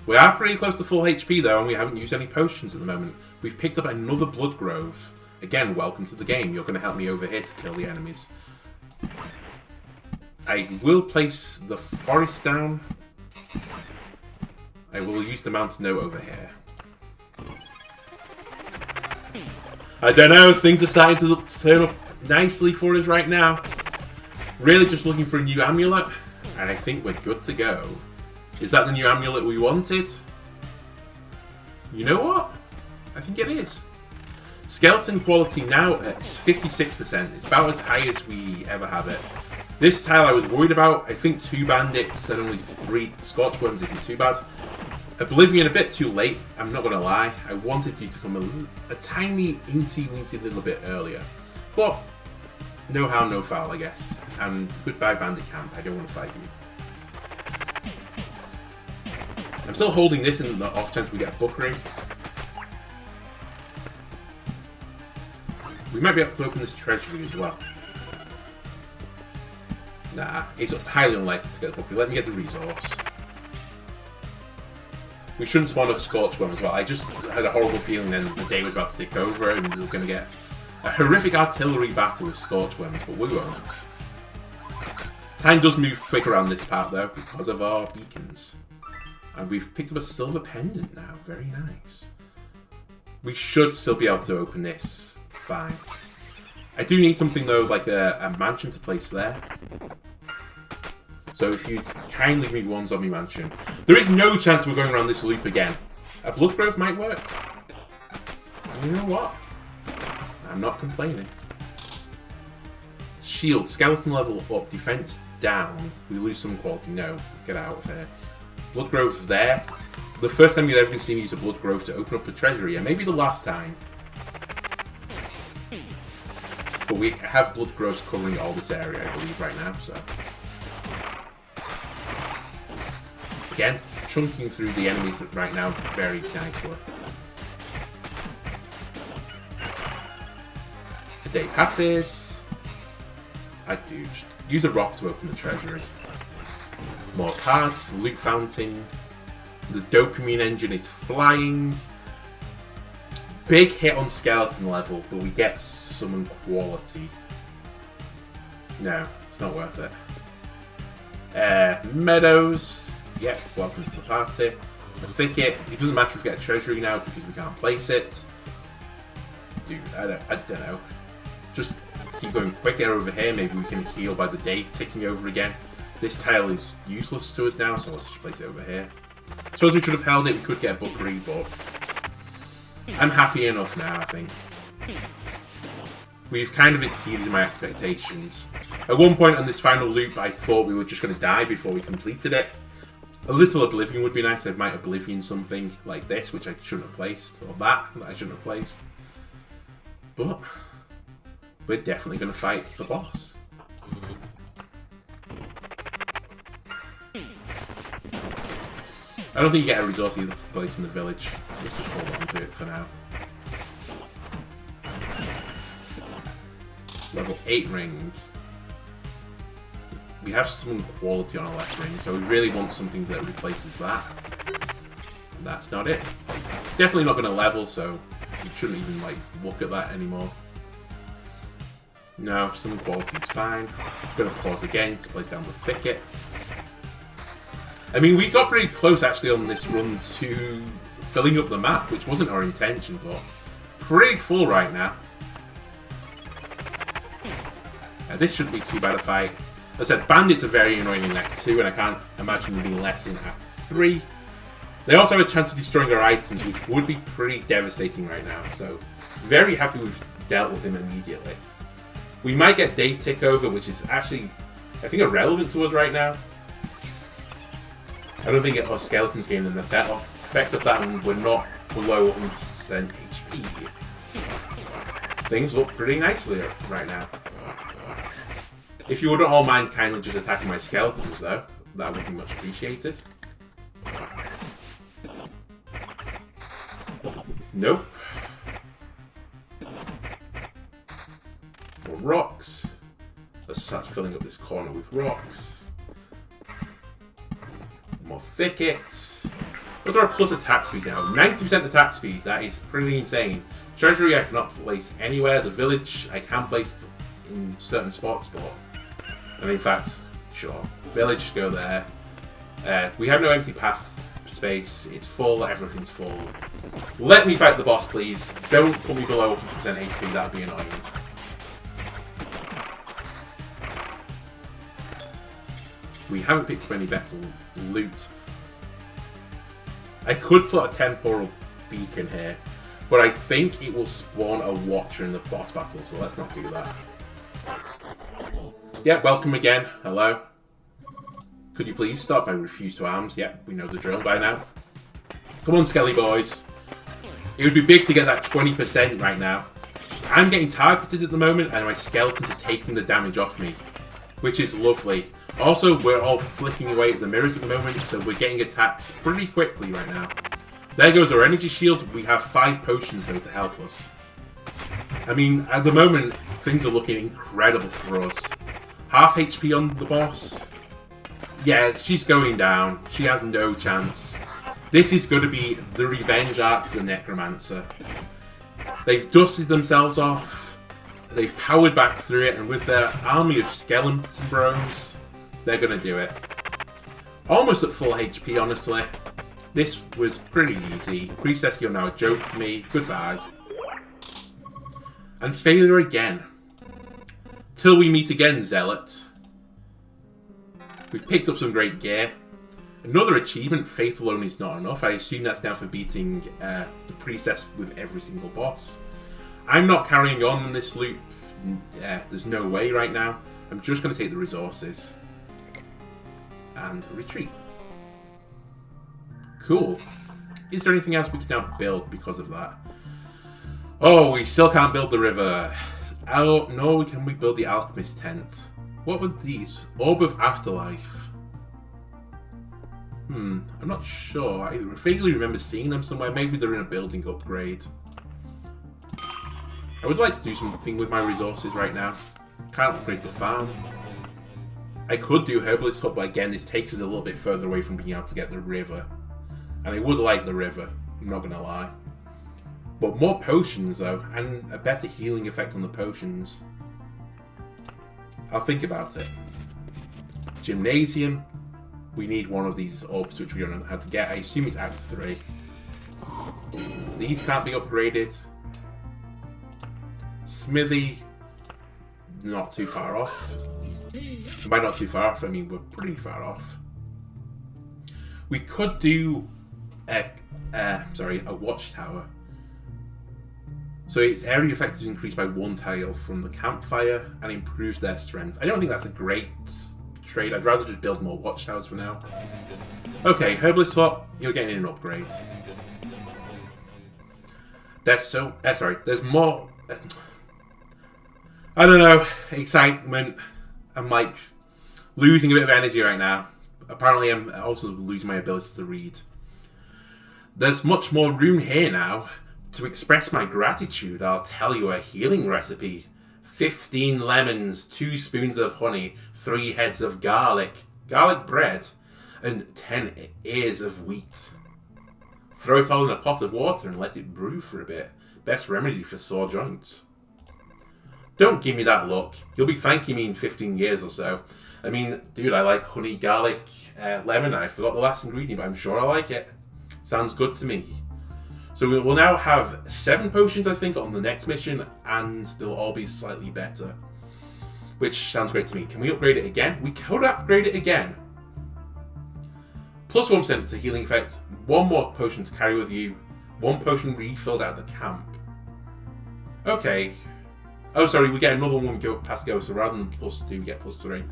S1: We are pretty close to full HP though, and we haven't used any potions at the moment. We've picked up another Blood Grove. Again, welcome to the game. You're going to help me over here to kill the enemies. I will place the forest down. I will use the mountain note over here. I don't know, things are starting to turn up nicely for us right now. Really just looking for a new amulet, and I think we're good to go. Is that the new amulet we wanted? You know what? I think it is. Skeleton quality now at 56%. It's about as high as we ever have it. This tile I was worried about. I think 2 bandits and only 3 scorchworms isn't too bad. Oblivion a bit too late, I'm not going to lie. I wanted you to come a tiny, weensy little bit earlier. But, no harm, no foul, I guess. And goodbye, bandit camp. I don't want to fight you. I'm still holding this in the off chance we get a Bookery. We might be able to open this treasury as well. Nah, it's highly unlikely to get the Bookery. Let me get the resource. We shouldn't spawn a Scorchworm as well. I just had a horrible feeling then the day was about to take over and we were going to get a horrific artillery battle with Scorchworms, but we won't. Time does move quick around this part though because of our beacons. And we've picked up a silver pendant now. Very nice. We should still be able to open this. Fine. I do need something though, like a mansion to place there. So if you'd kindly leave me one zombie mansion. There is no chance we're going around this loop again. A Blood Grove might work. You know what? I'm not complaining. Shield, skeleton level up, defense down. We lose some quality. No, get out of here. Blood Grove's there. The first time you've ever seen me use a Blood Grove to open up a treasury, and maybe the last time. But we have Blood Groves covering all this area, I believe, right now, so. Again, chunking through the enemies right now very nicely. A day passes. I do just use a rock to open the treasury. More cards, loot fountain. The dopamine engine is flying. Big hit on skeleton level, but we get summon quality. No, it's not worth it. Meadows. Yep, welcome to the party. The thicket. It doesn't matter if we get a treasury now because we can't place it. Dude, I don't know. Just keep going quicker over here. Maybe we can heal by the day ticking over again. This tile is useless to us now, so let's just place it over here. Suppose we should have held it. We could get Bookery, but I'm happy enough now, I think. We've kind of exceeded my expectations. At one point on this final loop, I thought we were just going to die before we completed it. A little Oblivion would be nice. I might Oblivion something like this, which I shouldn't have placed. Or that I shouldn't have placed. But we're definitely going to fight the boss. I don't think you get a resource either for placing the village. Let's just hold on to it for now. Level 8 rings. We have some quality on our left ring, so we really want something that replaces that. That's not it. Definitely not going to level, so we shouldn't even like look at that anymore. No, some quality is fine. I'm going to pause again to place down the thicket. I mean, we got pretty close actually on this run to filling up the map, which wasn't our intention, but pretty full right now. This shouldn't be too bad a fight. As I said, bandits are very annoying in Act 2, and I can't imagine them being less in Act 3. They also have a chance of destroying our items, which would be pretty devastating right now. So, very happy we've dealt with him immediately. We might get day tick over, which is actually, I think, irrelevant to us right now. I don't think our skeletons gain an effect of that, and we're not below 100% HP. Things look pretty nicely right now. If you wouldn't all mind kindly just attacking my skeletons, though, that would be much appreciated. Nope. More rocks. Let's start filling up this corner with rocks. More thickets. What's our plus attack speed now? 90% attack speed. That is pretty insane. Treasury I cannot place anywhere. The village I can place in certain spots, but... And in fact, sure. Village, go there. We have no empty path space. It's full. Everything's full. Let me fight the boss, please. Don't put me below 100% HP. That would be annoying. We haven't picked up any better loot. I could put a temporal beacon here, but I think it will spawn a watcher in the boss battle, so let's not do that. Yeah, welcome again. Hello. Could you please stop? I refuse to arms. Yeah, we know the drill by now. Come on, Skelly boys. It would be big to get that 20% right now. I'm getting targeted at the moment, and my skeletons are taking the damage off me, which is lovely. Also, we're all flicking away at the mirrors at the moment, so we're getting attacks pretty quickly right now. There goes our energy shield. We have 5 potions, though, to help us. I mean, at the moment, things are looking incredible for us. Half HP on the boss. Yeah, she's going down. She has no chance. This is going to be the revenge arc for the Necromancer. They've dusted themselves off. They've powered back through it, and with their army of skeleton bros, they're going to do it. Almost at full HP, honestly. This was pretty easy. Priestess, you're now a joke to me. Goodbye. And failure again. Till we meet again, Zealot. We've picked up some great gear. Another achievement, Faith alone is not enough. I assume that's now for beating the Priestess with every single boss. I'm not carrying on in this loop. There's no way right now. I'm just going to take the resources. And retreat. Cool. Is there anything else we can now build because of that? Oh, we still can't build the river. Oh, no, can we build the alchemist tent? What were these? Orb of Afterlife. I'm not sure. I vaguely remember seeing them somewhere. Maybe they're in a building upgrade. I would like to do something with my resources right now. Can't upgrade the farm. I could do Herbalist Hut, but again, this takes us a little bit further away from being able to get the river. And I would like the river, I'm not going to lie. But more potions, though, and a better healing effect on the potions. I'll think about it. Gymnasium. We need one of these orbs, which we don't know how to get. I assume it's Act 3. These can't be upgraded. Smithy, not too far off. By not too far off, I mean we're pretty far off. We could do a watchtower. So its area effect is increased by 1 tile from the campfire and improves their strength. I don't think that's a great trade. I'd rather just build more watchtowers for now. Okay, Herbalist Hut, you're getting an upgrade. There's more... I don't know, excitement. I'm like losing a bit of energy right now. Apparently I'm also losing my ability to read. There's much more room here now. To express my gratitude, I'll tell you a healing recipe. 15 lemons, 2 spoons of honey, 3 heads of garlic bread, and 10 ears of wheat. Throw it all in a pot of water and let it brew for a bit. Best remedy for sore joints. Don't give me that look. You'll be thanking me in 15 years or so. I mean, dude, I like honey, garlic, lemon. I forgot the last ingredient, but I'm sure I like it. Sounds good to me. So we'll now have 7 potions, I think, on the next mission, and they'll all be slightly better. Which sounds great to me. Can we upgrade it again? We could upgrade it again. Plus 1% to healing effect. 1 more potion to carry with you. 1 potion refilled at the camp. Okay. Oh, sorry, we get another one when we go past go, so rather than +2, we get +3.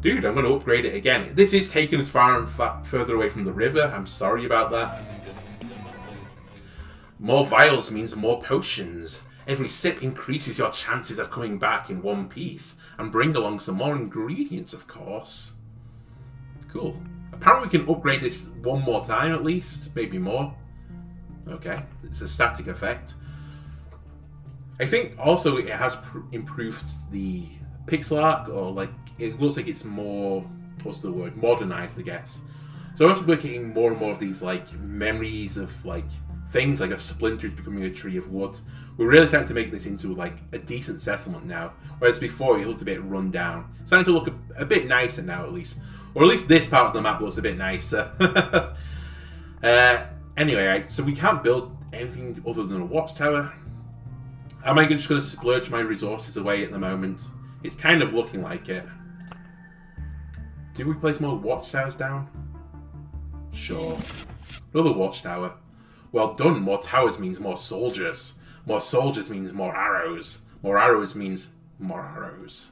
S1: Dude, I'm going to upgrade it again. This is taking us far and further away from the river. I'm sorry about that. More vials means more potions. Every sip increases your chances of coming back in one piece. And bring along some more ingredients, of course. Cool. Apparently we can upgrade this 1 more time at least. Maybe more. Okay. It's a static effect. I think also it has improved the pixel art. Or like, it looks like it's more, what's the word? Modernized, I guess. So as we're getting more and more of these like memories of like things like a splinter is becoming a tree of wood. We're really starting to make this into like a decent settlement now, whereas before it looked a bit run down. It's starting to look a bit nicer now, at least, or at least this part of the map looks a bit nicer. Anyway, right, so we can't build anything other than a watchtower. Am I just going to splurge my resources away at the moment? It's kind of looking like it. Do we place more watchtowers down? Sure. Another watchtower. Well done, more towers means more soldiers. More soldiers means more arrows. More arrows means more arrows.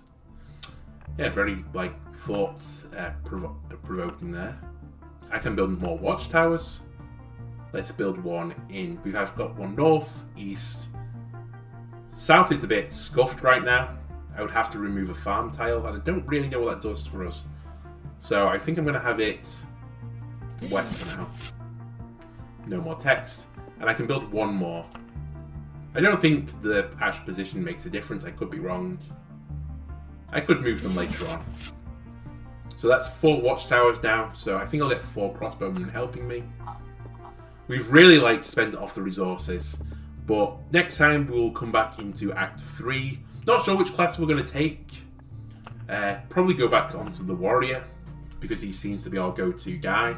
S1: Yeah, very, like, thought-provoking there. I can build more watchtowers. Let's build one in... We've got one north, east. South is a bit scuffed right now. I would have to remove a farm tile, and I don't really know what that does for us. So I think I'm going to have it west for now. No more text. And I can build 1 more. I don't think the actual position makes a difference. I could be wrong. I could move them later on. So that's 4 watchtowers now. So I think I'll get 4 crossbowmen helping me. We've really like spent off the resources. But next time we'll come back into Act 3. Not sure which class we're going to take. Probably go back onto the warrior. Because he seems to be our go-to guy.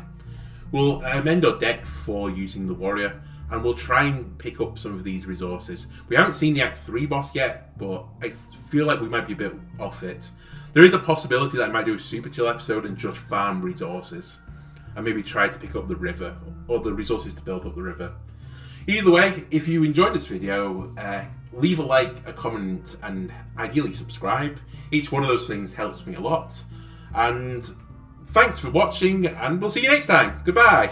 S1: We'll amend our deck for using the warrior, and we'll try and pick up some of these resources. We haven't seen the Act 3 boss yet, but I feel like we might be a bit off it. There is a possibility that I might do a super chill episode and just farm resources, and maybe try to pick up the river, or the resources to build up the river. Either way, if you enjoyed this video, leave a like, a comment, and ideally subscribe. Each one of those things helps me a lot. And thanks for watching, and we'll see you next time. Goodbye.